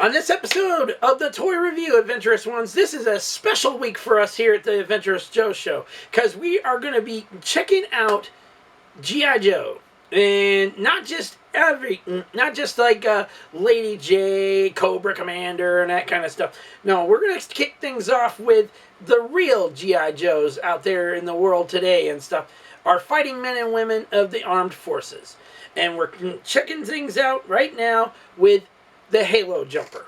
On this episode of the Toy Review Adventurous Ones, this is a special week for us here at the Adventurous Joe Show, because we are going to be checking out G.I. Joe. And not just like Lady J, Cobra Commander, and that kind of stuff. No, we're going to kick things off with the real G.I. Joes out there in the world today and stuff. Our fighting men and women of the armed forces. And we're checking things out right now with the Halo Jumper.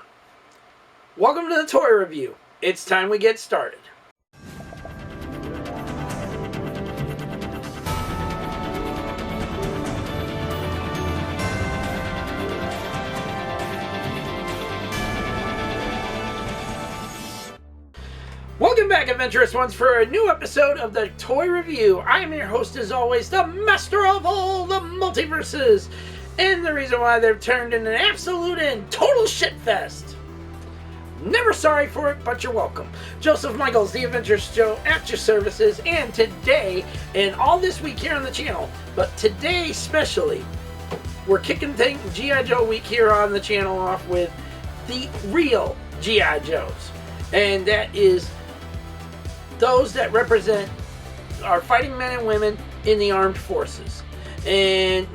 Welcome to the Toy Review. It's time we get started. Welcome back, Adventurous Ones, for a new episode of the Toy Review. I am your host, as always, the master of all the multiverses, and the reason why they've turned into an absolute and total shitfest. Never sorry for it, but you're welcome. Joseph Michaels, the Adventurous Joe, at your services, and today, and all this week here on the channel, but today especially, we're kicking G.I. Joe week here on the channel off with the real G.I. Joes, and that is those that represent our fighting men and women in the armed forces. And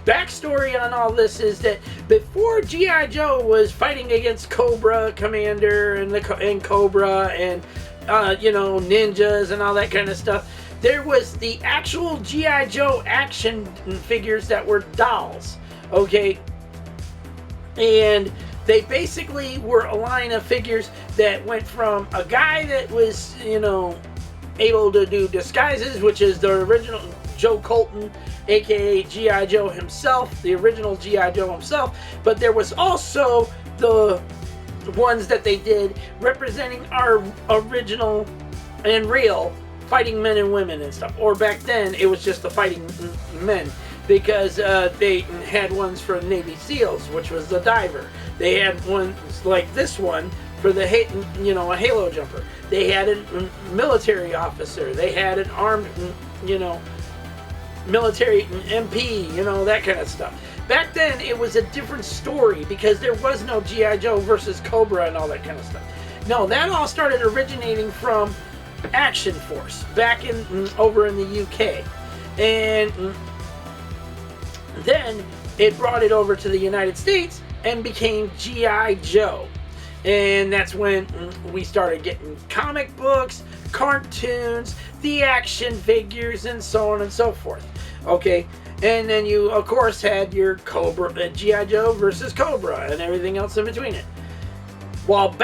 backstory on all this is that before G.I. Joe was fighting against Cobra Commander and Cobra and ninjas and all that kind of stuff, there was the actual G.I. Joe action figures that were dolls, okay? And they basically were a line of figures that went from a guy that was, able to do disguises, which is the original Joe Colton, aka G.I. Joe himself, the original G.I. Joe himself, but there was also the ones that they did representing our original and real fighting men and women and stuff. Or back then, it was just the fighting men, because they had ones for Navy SEALs, which was the diver. They had ones like this one for the a Halo Jumper. They had a military officer. They had an armed, military MP, that kind of stuff. Back then, it was a different story because there was no G.I. Joe versus Cobra and all that kind of stuff. No, that all started originating from Action Force back over in the UK. And then it brought it over to the United States and became G.I. Joe. And that's when we started getting comic books, cartoons, the action figures, and so on and so forth. Okay, and then you, of course, had your Cobra, G.I. Joe versus Cobra, and everything else in between it. While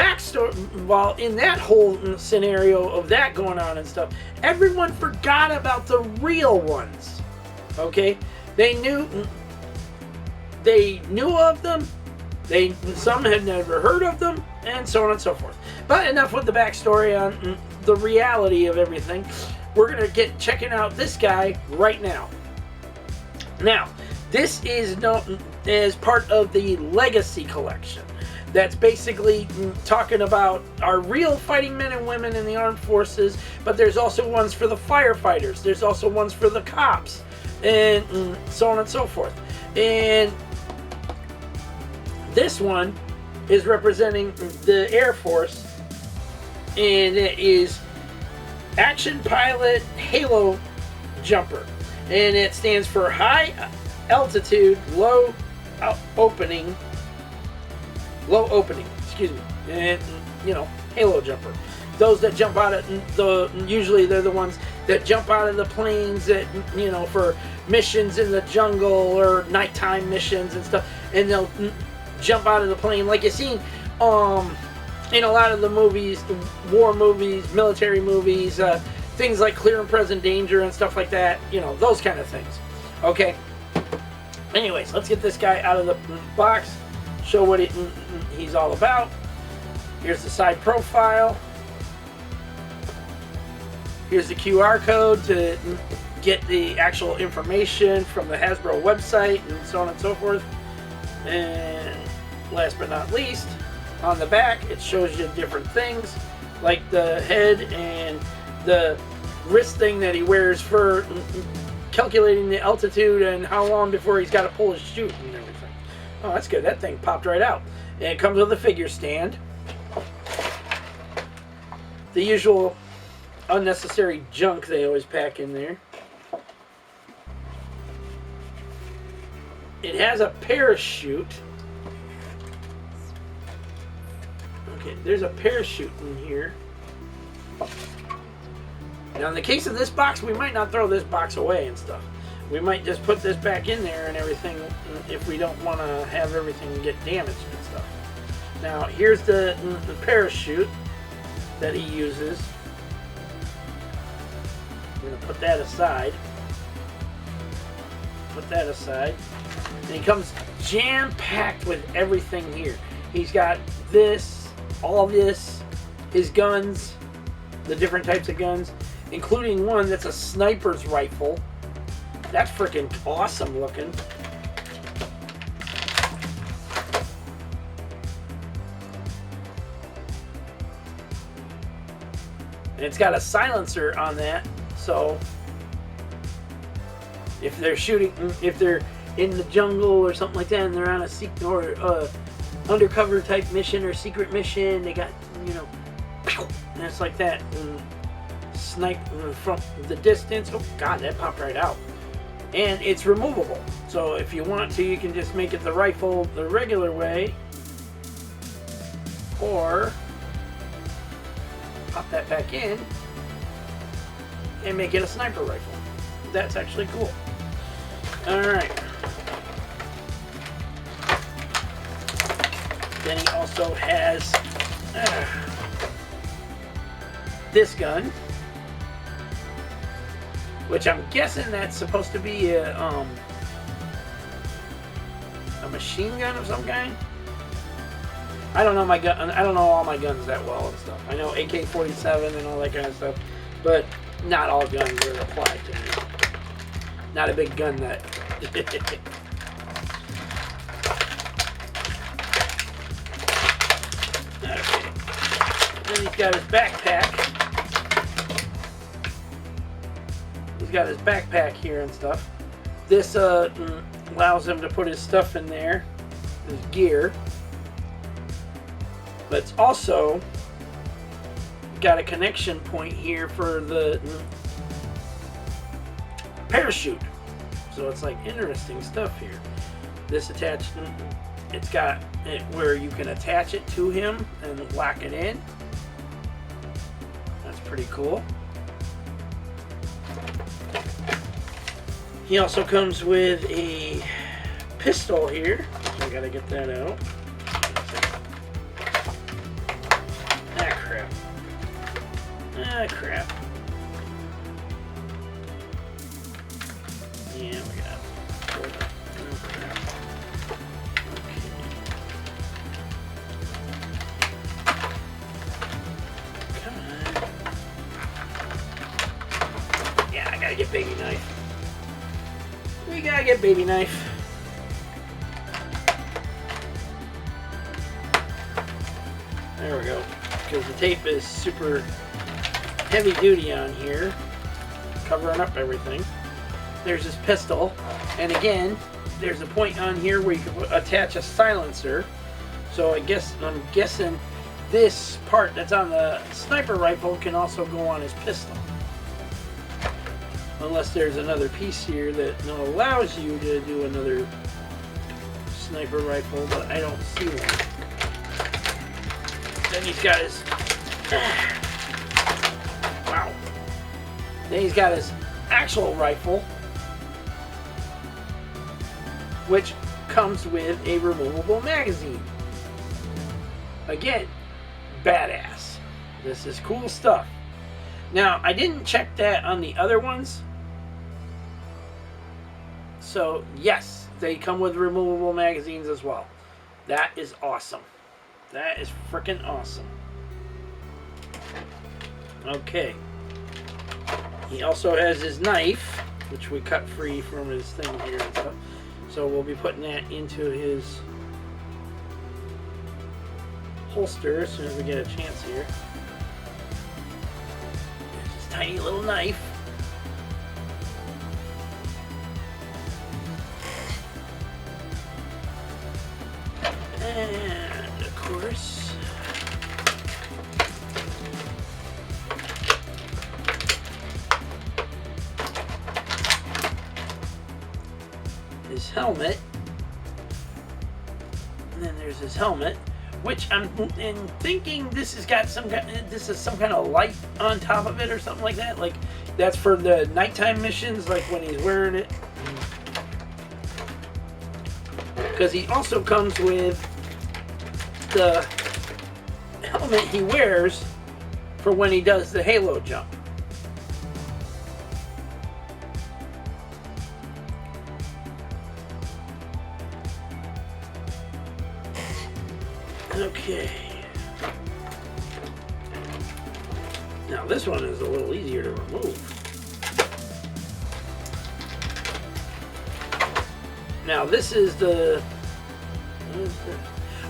in that whole scenario of that going on and stuff, everyone forgot about the real ones. Okay, they knew of them. Some had never heard of them, and so on and so forth. But enough with the backstory on the reality of everything. We're gonna get checking out this guy right now. Now, this is known as part of the Legacy Collection. That's basically talking about our real fighting men and women in the armed forces, but there's also ones for the firefighters. There's also ones for the cops, and so on and so forth. And this one is representing the Air Force, and it is Actionpilot Halo Jumper. And it stands for High Altitude, Low Opening, and, Halo Jumper. Those that jump out of usually they're the ones that jump out of the planes that, for missions in the jungle or nighttime missions and stuff, and they'll jump out of the plane like you've seen in a lot of the movies, the war movies, military movies, things like Clear and Present Danger and stuff like that, those kind of things. Okay, anyways, let's get this guy out of the box, show what he's all about. Here's the side profile. Here's the QR code to get the actual information from the Hasbro website and so on and so forth. And last but not least, on the back, it shows you different things like the head and the wrist thing that he wears for calculating the altitude and how long before he's got to pull his chute and everything. Oh, that's good. That thing popped right out. And it comes with a figure stand. The usual unnecessary junk they always pack in there. It has a parachute. Okay, there's a parachute in here. Now, in the case of this box, we might not throw this box away and stuff. We might just put this back in there and everything if we don't want to have everything get damaged and stuff. Now, here's the parachute that he uses. I'm going to put that aside. Put that aside. And he comes jam-packed with everything here. He's got this, all this, his guns, the different types of guns, including one that's a sniper's rifle. That's freaking awesome looking. And it's got a silencer on that, so if they're shooting, if they're in the jungle or something like that, and they're on a undercover type mission or secret mission, they got, you know, and it's like that, and snipe from the distance. Oh God, that popped right out. And it's removable, so if you want to, you can just make it the rifle the regular way, or pop that back in and make it a sniper rifle. That's actually cool. Alright. Then he also has this gun, which I'm guessing that's supposed to be a machine gun of some kind. I don't know my gun. I don't know all my guns that well and stuff. I know AK-47 and all that kind of stuff, but not all guns are applied to me. Not a big gun nut. Okay. Then he's got his backpack. He's got his backpack here and stuff. This allows him to put his stuff in there, his gear. But it's also got a connection point here for the parachute. So it's like interesting stuff here. This attachment, it's got it where you can attach it to him and lock it in. That's pretty cool. He also comes with a pistol here. So I gotta get that out. Ah, crap. Yeah, we got it. Oh, crap. Okay. Come on. Yeah, I gotta get baby knife. We gotta get baby knife. There we go. Because the tape is super heavy duty on here, covering up everything. There's his pistol, and again, there's a point on here where you can attach a silencer. So I'm guessing this part that's on the sniper rifle can also go on his pistol. Unless there's another piece here that allows you to do another sniper rifle, but I don't see one. Then he's got his wow. Then he's got his actual rifle, which comes with a removable magazine. Again, badass. This is cool stuff. Now, I didn't check that on the other ones. So, yes, they come with removable magazines as well. That is awesome. That is freaking awesome. Okay. He also has his knife, which we cut free from his thing here and stuff. So we'll be putting that into his holster as soon as we get a chance here. There's this tiny little knife. And of course, his helmet. And then there's his helmet, which I'm thinking this has got some kind of light on top of it or something like that. Like that's for the nighttime missions, like when he's wearing it. Because he also comes with the helmet he wears for when he does the halo jump. Okay. Now this one is a little easier to remove. Now this is the...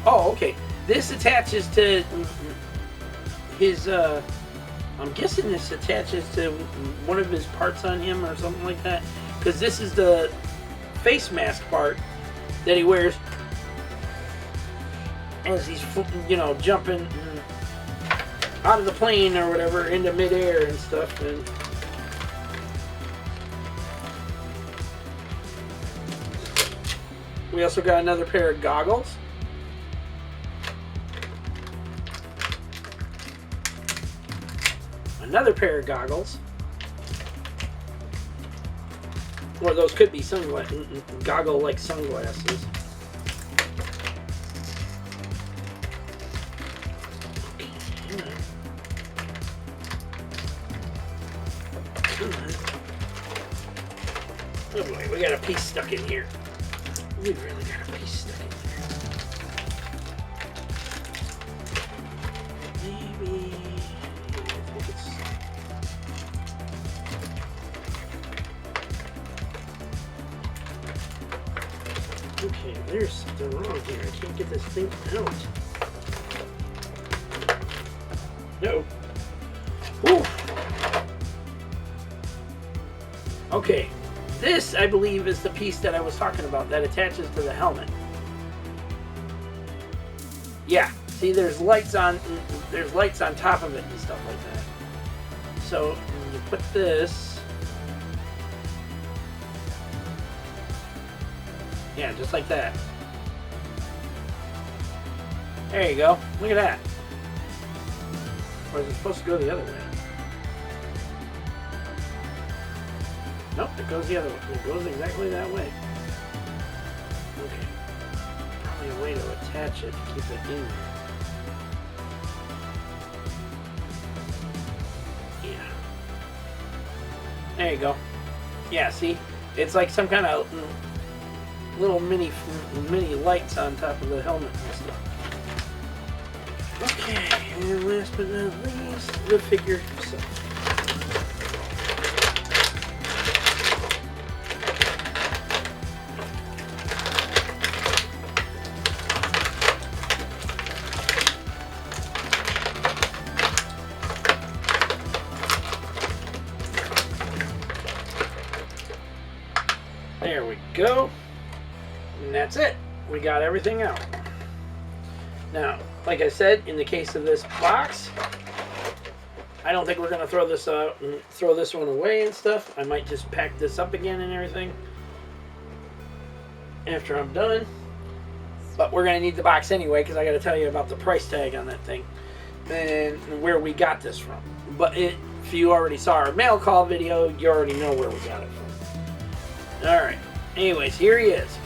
Oh, okay. This attaches to his... I'm guessing this attaches to one of his parts on him or something like that. Because this is the face mask part that he wears as he's, you know, jumping out of the plane or whatever into midair and stuff. And we also got another pair of goggles. Another pair of goggles. Or those could be sunglasses, goggle-like sunglasses. Oh boy, we got a piece stuck in here. We really got a piece stuck in here. Maybe... I think it's... Okay, there's something wrong here. I can't get this thing out. No. Ooh. Okay. This, I believe, is the piece that I was talking about that attaches to the helmet. Yeah, see, there's lights on top of it and stuff like that. So you put this, yeah, just like that. There you go. Look at that. Or is it supposed to go the other way? Nope, it goes the other way. It goes exactly that way. Okay. Probably a way to attach it to keep it in there. Yeah. There you go. Yeah, see? It's like some kind of little mini lights on top of the helmet and stuff. Okay, and last but not least, the figure itself. There we go. And that's it. We got everything out. Now, like I said, in the case of this box, I don't think we're going to throw this out and throw this one away and stuff. I might just pack this up again and everything after I'm done. But we're going to need the box anyway because I got to tell you about the price tag on that thing and where we got this from. But if you already saw our mail call video, you already know where we got it from. Alright, anyways, here he is.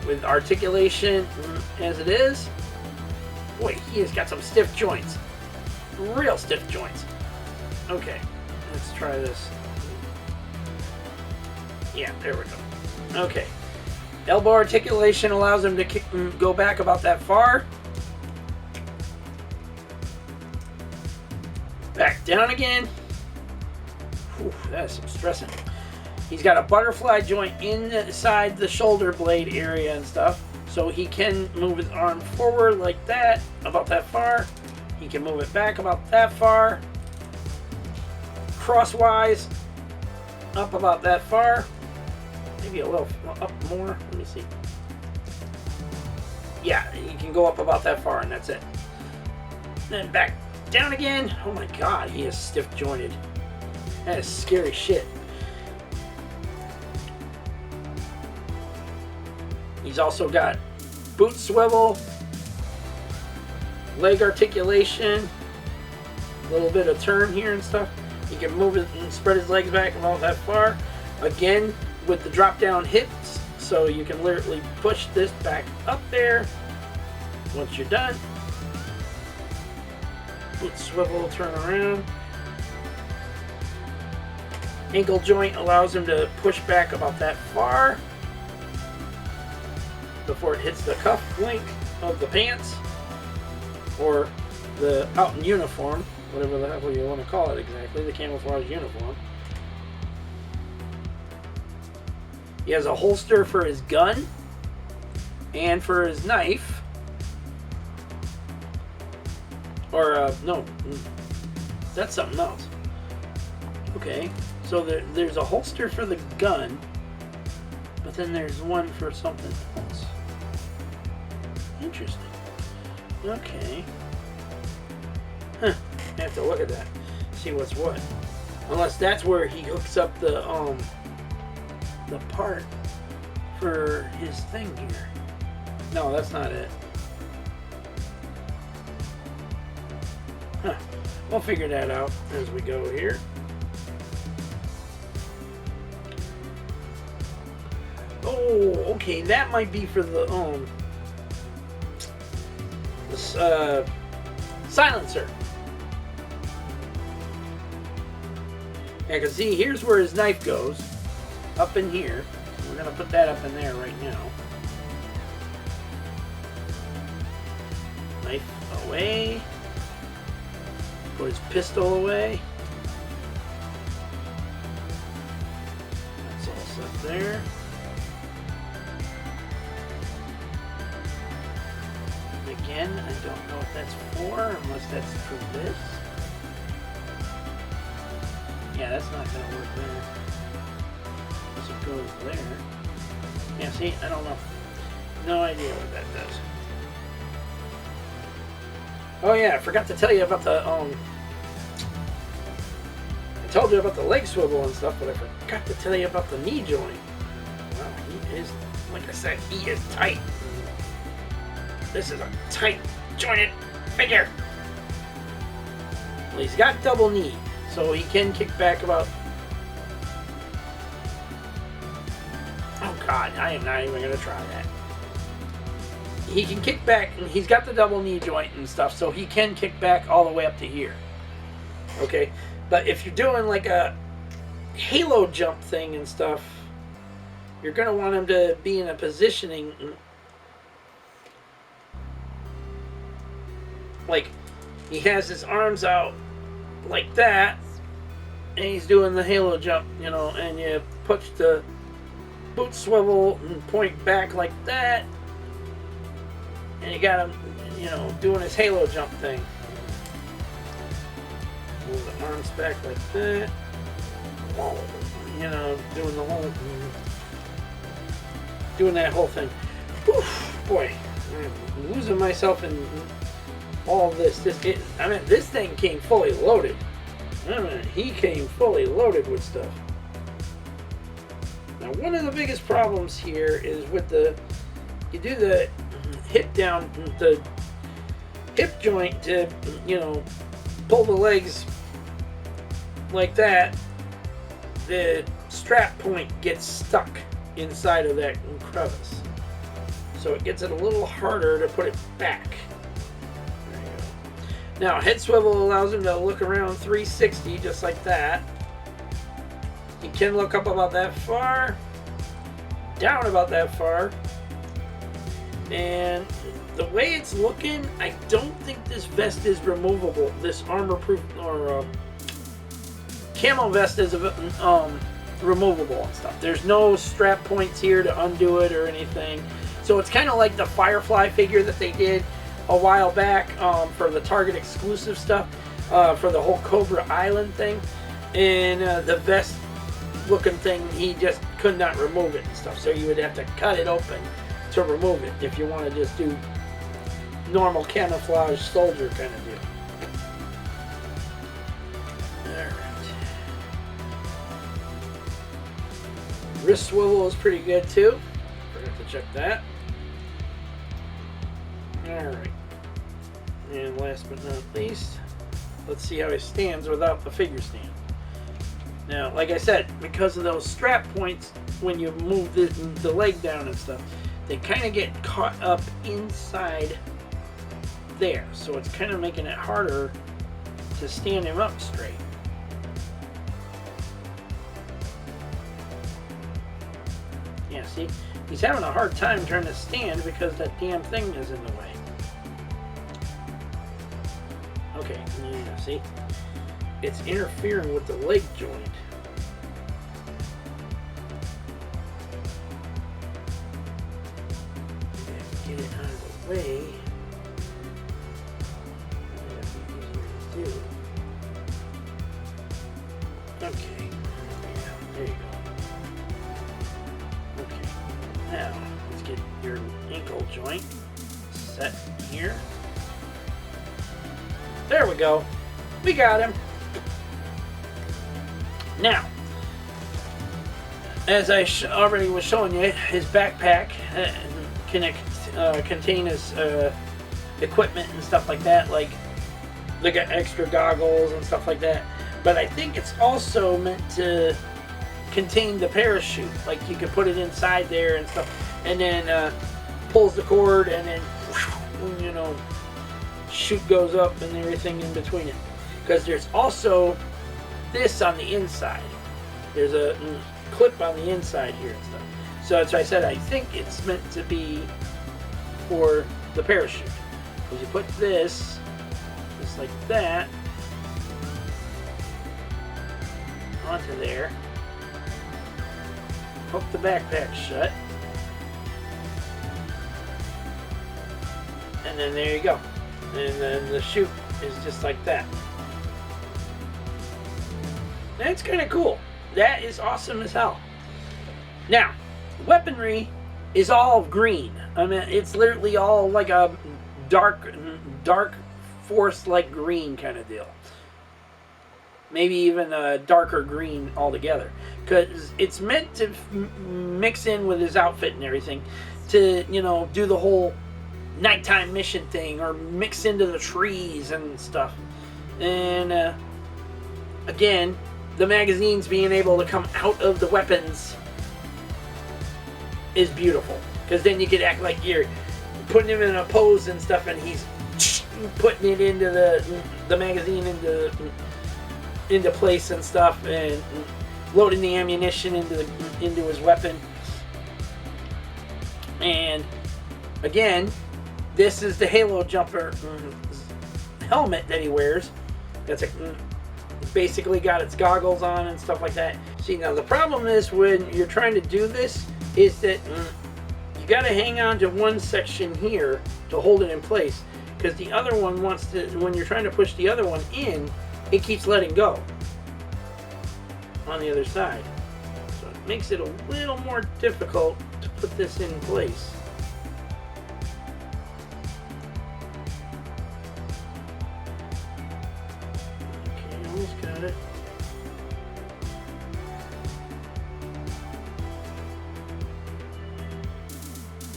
With articulation as it is. Boy, he has got some stiff joints. Real stiff joints. Okay, let's try this. Yeah, there we go. Okay. Elbow articulation allows him to go back about that far. Back down again. Whew, that's some stressing. He's got a butterfly joint inside the shoulder blade area and stuff. So he can move his arm forward like that, about that far. He can move it back about that far. Crosswise, up about that far. Maybe a little up more. Let me see. yeah, you can go up about that far, and that's it. Then back down again. Oh my god, he is stiff jointed. That is scary shit. He's also got boot swivel, leg articulation, a little bit of turn here and stuff. He can move it and spread his legs back about that far. Again, with the drop down hips, so you can literally push this back up there once you're done. Boot swivel, turn around. Ankle joint allows him to push back about that far before it hits the cuff link of the pants or the out in uniform, whatever the hell you want to call it exactly, the camouflage uniform. He has a holster for his gun and for his knife. Or, no, that's something else. Okay, so there's a holster for the gun, but then there's one for something else. Interesting. Okay. Huh, I have to look at that, see what's what. Unless that's where he hooks up the part for his thing here. No, that's not it. Huh. We'll figure that out as we go here. Oh, okay, that might be for the silencer. Yeah, cause see, here's where his knife goes, up in here. We're gonna put that up in there right now. Knife away. Put his pistol away. That's all set there. Again, I don't know what that's for, unless that's for this. Yeah, that's not going to work there. Unless it goes there. Yeah, see, I don't know. No idea what that does. Oh yeah, I forgot to tell you about the, I told you about the leg swivel and stuff, but I forgot to tell you about the knee joint. Well, he is, like I said, he is tight. This is a tight jointed figure. Well, he's got double knee, so he can kick back about... Oh god, I am not even going to try that. He can kick back, and he's got the double knee joint and stuff, so he can kick back all the way up to here. Okay, but if you're doing like a halo jump thing and stuff, you're going to want him to be in a positioning... Like, he has his arms out like that, and he's doing the halo jump, you know, and you push the boot swivel and point back like that, and you got him, you know, doing his halo jump thing. Move the arms back like that, you know, doing that whole thing. Oof, boy, I'm losing myself in all this. This thing came fully loaded. He came fully loaded with stuff. Now, one of the biggest problems here is with you do the hip down, the hip joint to, you know, pull the legs like that, the strap point gets stuck inside of that crevice. So it gets it a little harder to put it back. Now, head swivel allows him to look around 360 just like that. He can look up about that far, down about that far, and the way it's looking, I don't think this vest is removable. This armor-proof or camo vest is removable and stuff. There's no strap points here to undo it or anything. So it's kind of like the Firefly figure that they did a while back for the Target exclusive stuff, for the whole Cobra Island thing, and the vest looking thing, he just could not remove it and stuff, so you would have to cut it open to remove it if you want to just do normal camouflage soldier kind of deal. Alright. Wrist swivel is pretty good too. Forgot to check that. Alright. And last but not least, let's see how he stands without the figure stand. Now, like I said, because of those strap points, when you move the leg down and stuff, they kind of get caught up inside there. So it's kind of making it harder to stand him up straight. Yeah, see? He's having a hard time trying to stand because that damn thing is in the way. Okay, yeah, see? It's interfering with the leg joint. Get it out of the way. That'd be easier to do. Okay. Yeah, there you go. Okay. Now, let's get your ankle joint set here. There we go. We got him. Now, as I already was showing you, his backpack can contain his equipment and stuff like that, like they got extra goggles and stuff like that. But I think it's also meant to contain the parachute. Like you can put it inside there and stuff, and then pulls the cord, and then you know, chute goes up and everything in between it. Because there's also this on the inside. There's a clip on the inside here and stuff. So that's why I said I think it's meant to be for the parachute. Because you put this just like that onto there. Hook the backpack shut. And then there you go. And then the chute is just like that. That's kind of cool. That is awesome as hell. Now, weaponry is all green. I mean, it's literally all like a dark forest like green kind of deal. Maybe even a darker green altogether. Because it's meant to mix in with his outfit and everything. To, you know, do the whole nighttime mission thing. Or mix into the trees and stuff. And, again, the magazines being able to come out of the weapons is beautiful. Because then you could act like you're putting him in a pose and stuff, and he's putting it into the magazine into place and stuff, and loading the ammunition into his weapon. And again, this is the Halo Jumper helmet that he wears. That's basically got its goggles on and stuff like that. See, now the problem is when you're trying to do this is that you got to hang on to one section here to hold it in place, because the other one wants to, when you're trying to push the other one in, it keeps letting go on the other side. So it makes it a little more difficult to put this in place. Got it.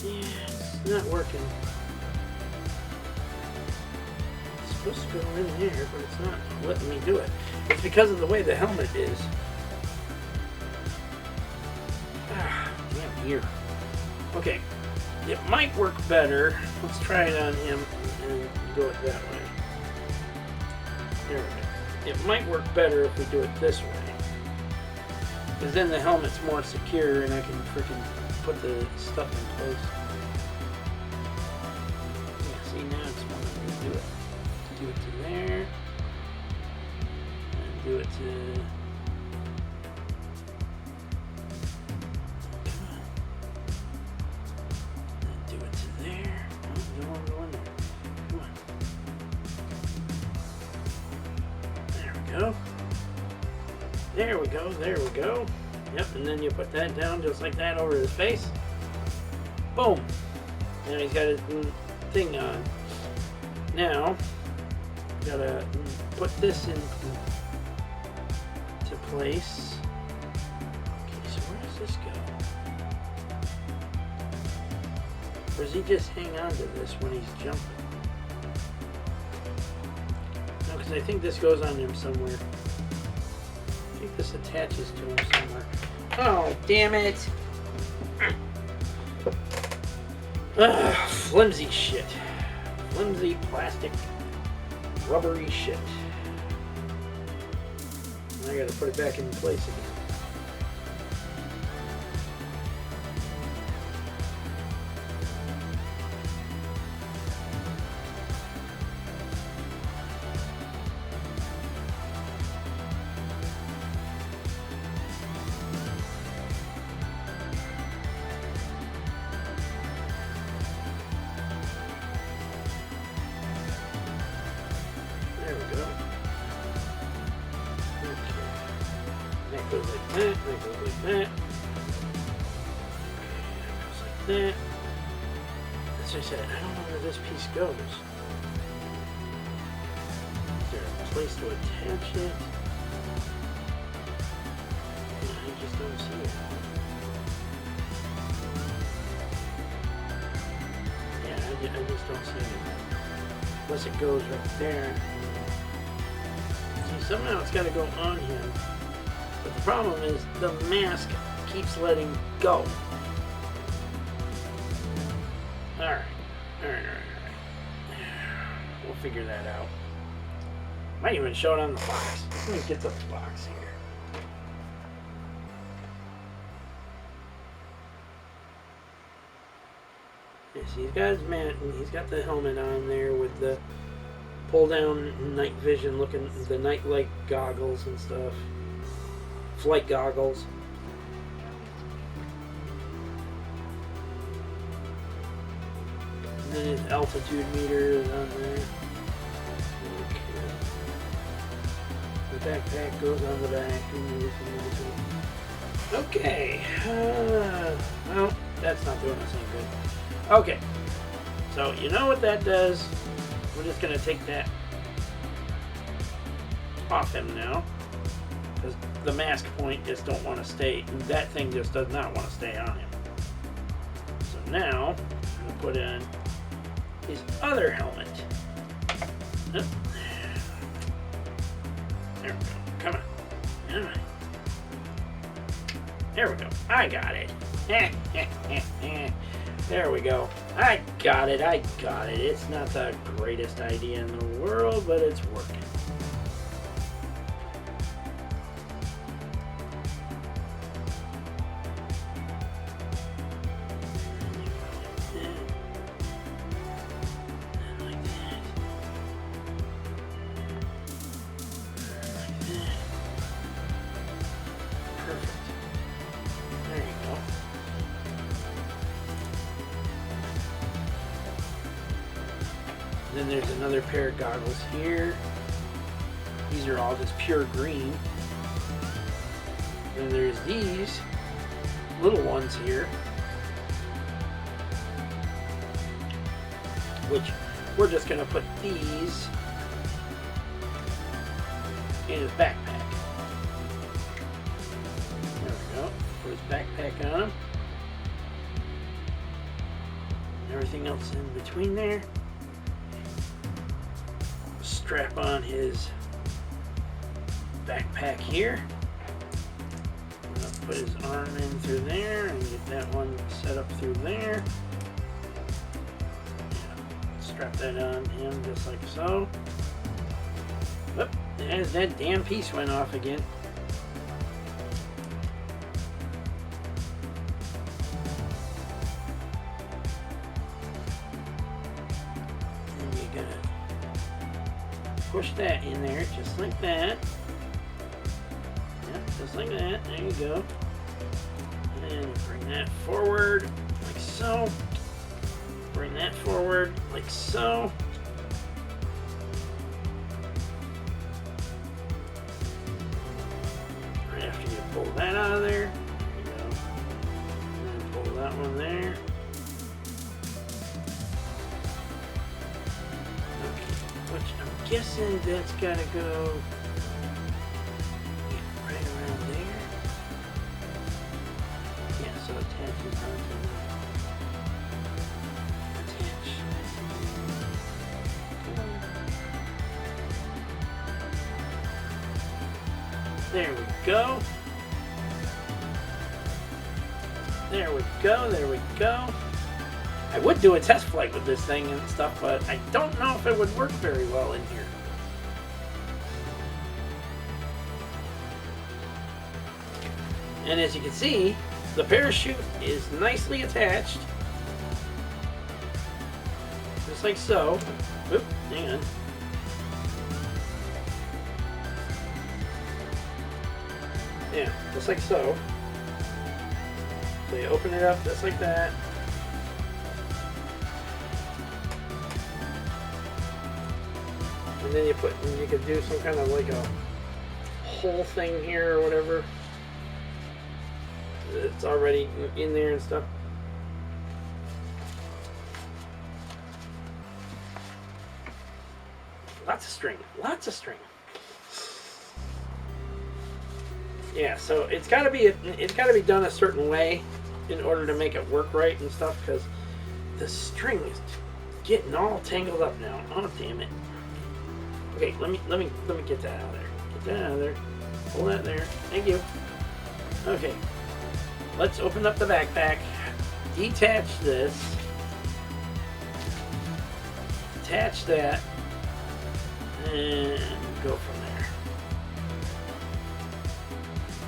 Yeah, it's not working. It's supposed to go in there, but it's not letting me do it. It's because of the way the helmet is. Ah, damn ear. Okay, it might work better. Let's try it on him and go it that way. There we go. It might work better if we do it this way. Because then the helmet's more secure and I can freaking put the stuff in place. Yeah, see, now it's wanting me to do it. Do it to there. And do it to... Come on. And do it to there. Oh, no one go in there. Come on. Go. There we go, there we go. Yep, and then you put that down just like that over his face. Boom. Now he's got his thing on. Now, gotta put this in to place. Okay, so where does this go? Or does he just hang on to this when he's jumping? No, because I think this goes on him somewhere. I think this attaches to him somewhere. Oh, damn it! Ugh, flimsy shit. Flimsy, plastic, rubbery shit. I gotta put it back in place again. There we go. Okay. That goes like that, that goes like that. Okay, that goes like that. As I said, I don't know where this piece goes. Is there a place to attach it? I just don't see it. Yeah, I just don't see it. Unless it goes right there. See, somehow it's got to go on him. But the problem is the mask keeps letting go. Alright. We'll figure that out. Might even show it on the box. Let me get the box here. Yes, he's got his mat and he's got the helmet on there with the pull down night vision looking, the night light goggles and stuff. Flight goggles. And then his altitude meter is on there. Okay. The backpack goes on the back. Okay. Well, that's not doing us any good. Okay. So, you know what that does? We're just going to take that off him now. Because the mask point just don't want to stay. That thing just does not want to stay on him. So now, I'm going to put in his other helmet. Oh. There we go. Come on. Come on. There we go. I got it. There we go. I got it. It's not the greatest idea in the world, but it's working. Then there's another pair of goggles here. These are all just pure green. Then there's these little ones here, which we're just going to put these in his backpack. There we go. Put his backpack on him. Everything else in between there. Strap on his backpack here. I'm going to put his arm in through there and get that one set up through there. Strap that on him just like so. Oop, as that damn piece went off again. Push that in there, just like that. Yep, just like that. There you go. And bring that forward, like so. Bring that forward, like so. Right after you pull that out of there. There you go. And then pull that one there. Okay. guessing that's gotta go right around there. Yeah, so attaching onto attach. There we go. There we go, there we go. I would do a test flight with this thing and stuff, but I don't know if it would work very well in here. And as you can see, the parachute is nicely attached. Just like so. Oop, hang on. Yeah, just like so. So you open it up just like that. And then you could do some kind of like a whole thing here or whatever. It's already in there and stuff. Lots of string, lots of string. Yeah, so it's got to be done a certain way in order to make it work right and stuff, because the string is getting all tangled up now. Oh damn it! Okay, let me get that out of there. Get that out of there. Pull that there. Thank you. Okay, let's open up the backpack. Detach this. Attach that, and go from there.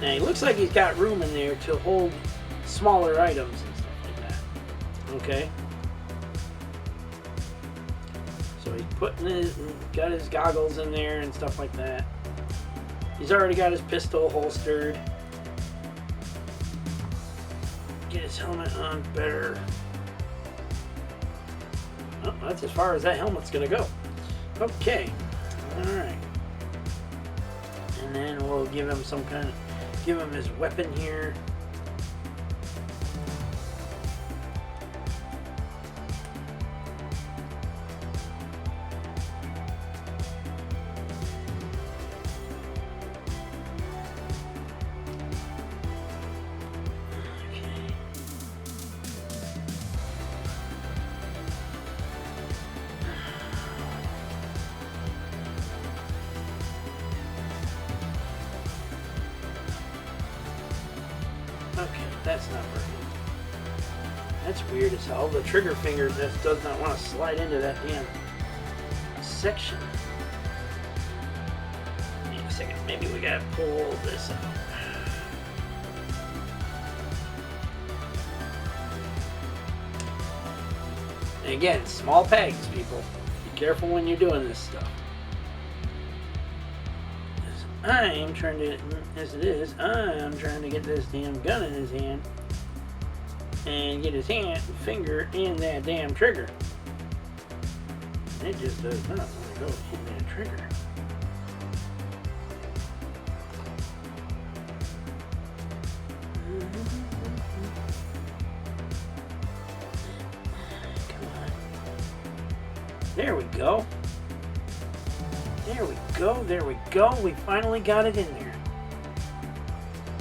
Now, he looks like he's got room in there to hold smaller items and stuff like that. Okay. So he's got his goggles in there and stuff like that. He's already got his pistol holstered. Get his helmet on better. Oh, that's as far as that helmet's gonna go. Okay. Alright. And then we'll give him give him his weapon here. Okay, that's not working. That's weird as hell. The trigger finger just does not want to slide into that damn section. Wait a second, maybe we gotta pull this out. And again, small pegs, people. Be careful when you're doing this stuff. I'm trying to, as it is, I'm trying to get this damn gun in his hand and get his finger in that damn trigger. And it just does not want to go in that trigger. Come on. There we go. There we go, there we go. We finally got it in there.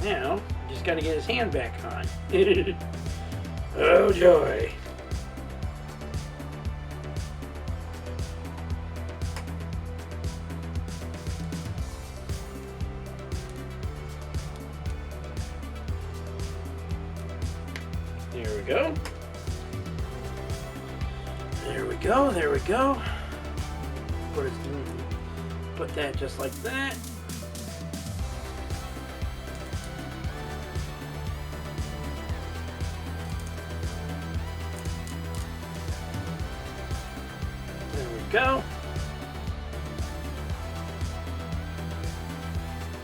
Now, just got to get his hand back on. Oh joy. There we go. There we go, there we go. Put that just like that. There we go.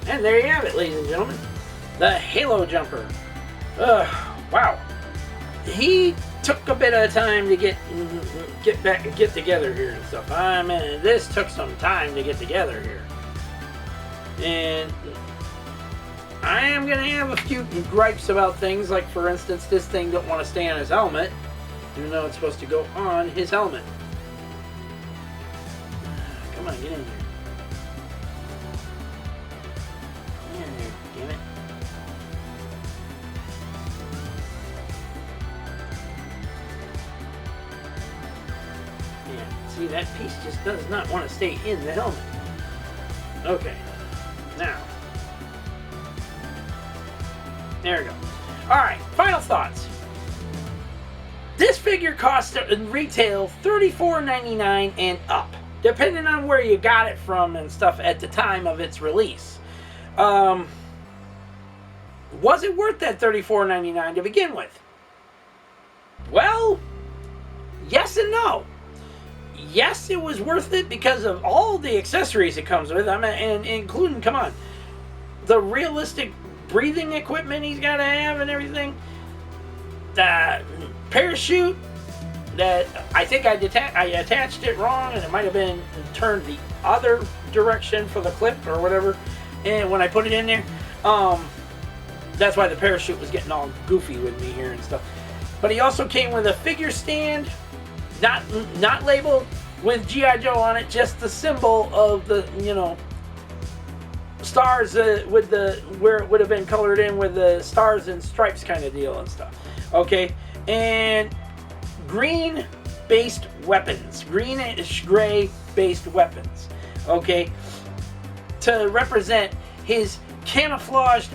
And there you have it, ladies and gentlemen. The Halo Jumper. Wow. He took a bit of time to get together here and stuff. I mean, this took some time to get together here. And I am going to have a few gripes about things, like for instance, this thing don't want to stay on his helmet, even though it's supposed to go on his helmet. Come Come on, get in there. Get in there, damn it. Yeah, see, that piece just does not want to stay in the helmet. Okay, now. There we go. Alright, final thoughts. This figure costs in retail $34.99 and up, depending on where you got it from and stuff at the time of its release. Was it worth that $34.99 to begin with? Well, yes and no. Yes, it was worth it because of all the accessories it comes with. I mean, and including, come on, the realistic breathing equipment he's got to have and everything. The parachute that I think I attached it wrong, and it might have been turned the other direction for the clip or whatever. And when I put it in there, that's why the parachute was getting all goofy with me here and stuff. But he also came with a figure stand, not labeled with G.I. Joe on it, just the symbol of the, you know, stars with the, where it would have been colored in with the stars and stripes kind of deal and stuff. Okay, and green based weapons, greenish gray based weapons. Okay, to represent his camouflaged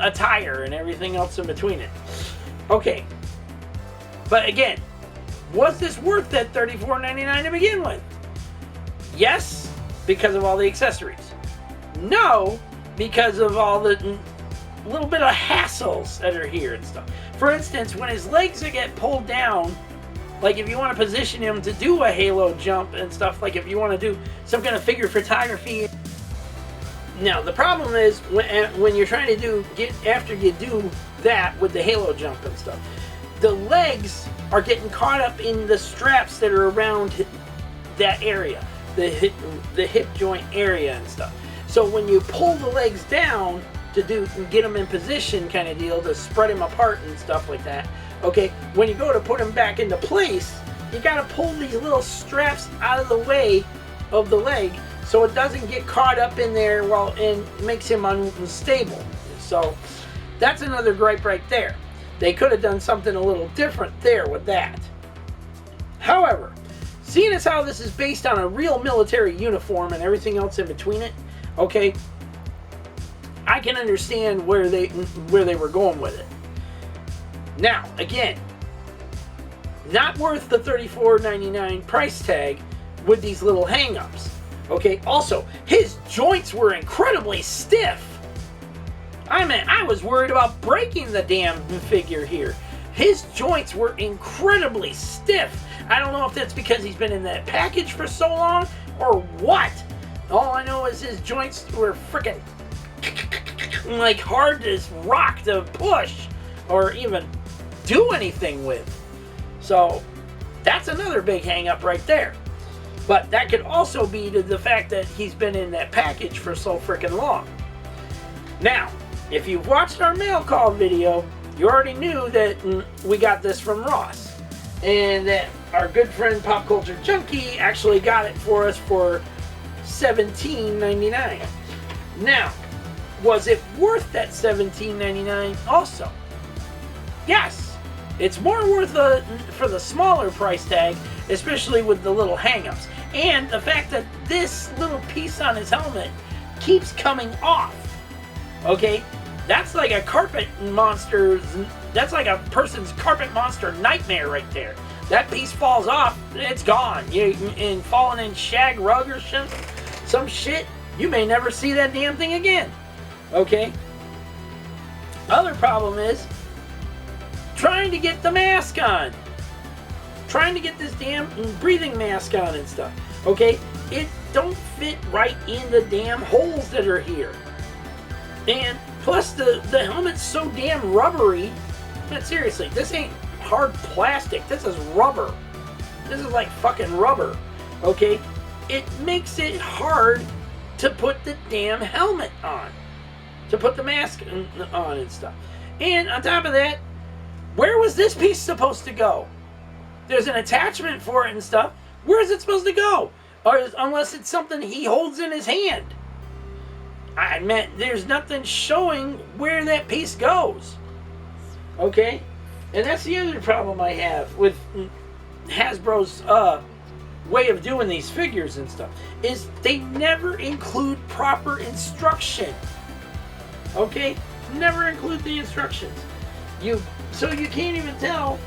attire and everything else in between it. Okay, but again, was this worth that $34.99 to begin with? Yes, because of all the accessories. No, because of all the little bit of hassles that are here and stuff. For instance, when his legs get pulled down, like if you want to position him to do a halo jump and stuff, like if you want to do some kind of figure photography. Now, the problem is when you're trying to after you do that with the halo jump and stuff, the legs are getting caught up in the straps that are around that area, the hip joint area and stuff. So when you pull the legs down to get them in position kind of deal, to spread them apart and stuff like that, okay, when you go to put them back into place, you got to pull these little straps out of the way of the leg so it doesn't get caught up in there and makes him unstable. So that's another gripe right there. They could have done something a little different there with that. However, seeing as how this is based on a real military uniform and everything else in between it, okay, I can understand where they were going with it. Now, again, not worth the $34.99 price tag with these little hang-ups. Okay, also, his joints were incredibly stiff. I mean, I was worried about breaking the damn figure here. His joints were incredibly stiff. I don't know if that's because he's been in that package for so long or what. All I know is his joints were freaking like hard as rock to push or even do anything with. So that's another big hang up right there. But that could also be to the fact that he's been in that package for so freaking long. Now, if you've watched our mail call video, you already knew that we got this from Ross. And that our good friend Pop Culture Junkie actually got it for us for $17.99. Now, was it worth that $17.99 also? Yes. It's more worth for the smaller price tag, especially with the little hang-ups. And the fact that this little piece on his helmet keeps coming off. Okay? That's like a carpet monster. That's like a person's carpet monster nightmare right there. That piece falls off, it's gone. And falling in shag rug or some shit, you may never see that damn thing again. Okay? Other problem is trying to get the mask on. Trying to get this damn breathing mask on and stuff. Okay? It don't fit right in the damn holes that are here. And plus the helmet's so damn rubbery. But seriously, this ain't hard plastic. This is rubber. This is like fucking rubber. Okay? It makes it hard to put the damn helmet on. To put the mask on and stuff. And on top of that, where was this piece supposed to go? There's an attachment for it and stuff. Where is it supposed to go? or unless it's something he holds in his hand. I meant there's nothing showing where that piece goes. Okay? And that's the other problem I have with Hasbro's way of doing these figures and stuff, is they never include proper instruction. Okay? Never include the instructions. So you can't even tell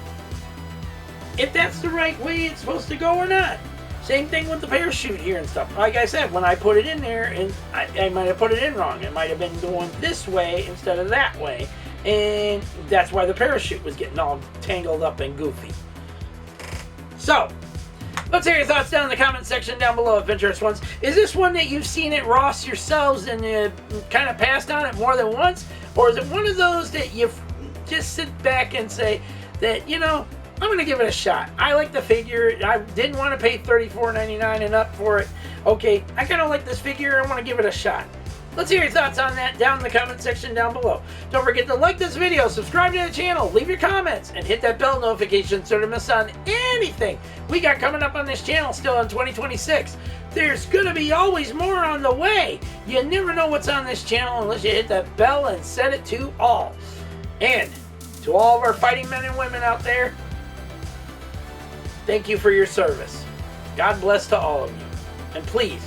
if that's the right way it's supposed to go or not. Same thing with the parachute here and stuff. Like I said, when I put it in there, and I might have put it in wrong. It might have been going this way instead of that way. And that's why the parachute was getting all tangled up and goofy. So, let's hear your thoughts down in the comment section down below, Adventurous Ones. Is this one that you've seen at Ross yourselves and kind of passed on it more than once? Or is it one of those that you just sit back and say that, you know, I'm going to give it a shot. I like the figure. I didn't want to pay $34.99 and up for it. Okay, I kind of like this figure. I want to give it a shot. Let's hear your thoughts on that down in the comment section down below. Don't forget to like this video, subscribe to the channel, leave your comments, and hit that bell notification so to miss on anything we got coming up on this channel still in 2026. There's going to be always more on the way. You never know what's on this channel unless you hit that bell and set it to all. And to all of our fighting men and women out there, thank you for your service. God bless to all of you. And please,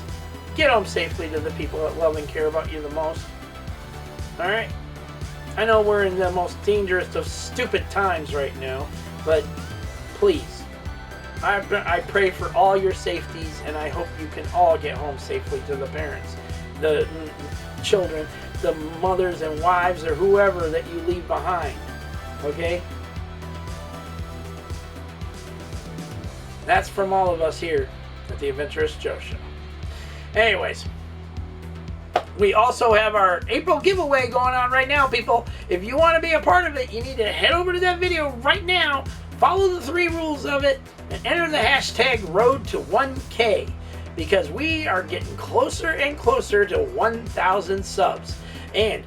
get home safely to the people that love and care about you the most. Alright? I know we're in the most dangerous of stupid times right now, but please, I pray for all your safeties, and I hope you can all get home safely to the parents, the children, the mothers and wives, or whoever that you leave behind. Okay? That's from all of us here at the Adventurous Joe Show. Anyways, we also have our April giveaway going on right now, people. If you want to be a part of it, you need to head over to that video right now, follow the 3 rules of it, and enter the hashtag Road to 1K, because we are getting closer and closer to 1,000 subs. And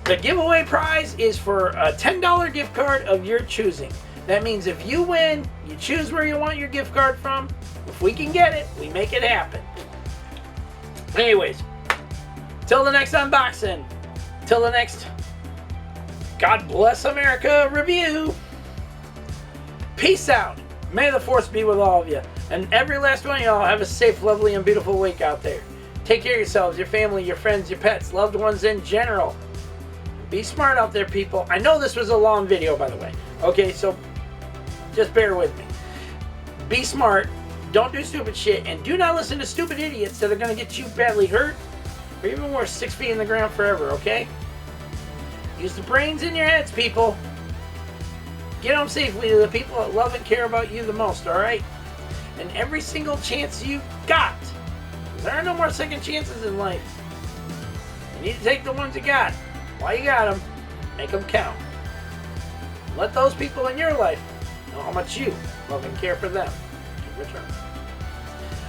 the giveaway prize is for a $10 gift card of your choosing. That means if you win, you choose where you want your gift card from. If we can get it, we make it happen. Anyways, till the next unboxing, till the next God Bless America review, peace out. May the force be with all of you. And every last one of y'all have a safe, lovely, and beautiful week out there. Take care of yourselves, your family, your friends, your pets, loved ones in general. Be smart out there, people. I know this was a long video, by the way. Okay, so just bear with me. Be smart. Don't do stupid shit. And do not listen to stupid idiots that are going to get you badly hurt. Or even worse, 6 feet in the ground forever, okay? Use the brains in your heads, people. Get home safely to the people that love and care about you the most, alright? And every single chance you got. There are no more second chances in life. You need to take the ones you got. While you got them, make them count. Let those people in your life know how much you love and care for them in return.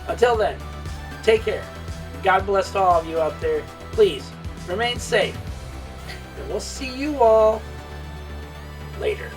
Until then, take care. God bless to all of you out there. Please, remain safe. And we'll see you all later.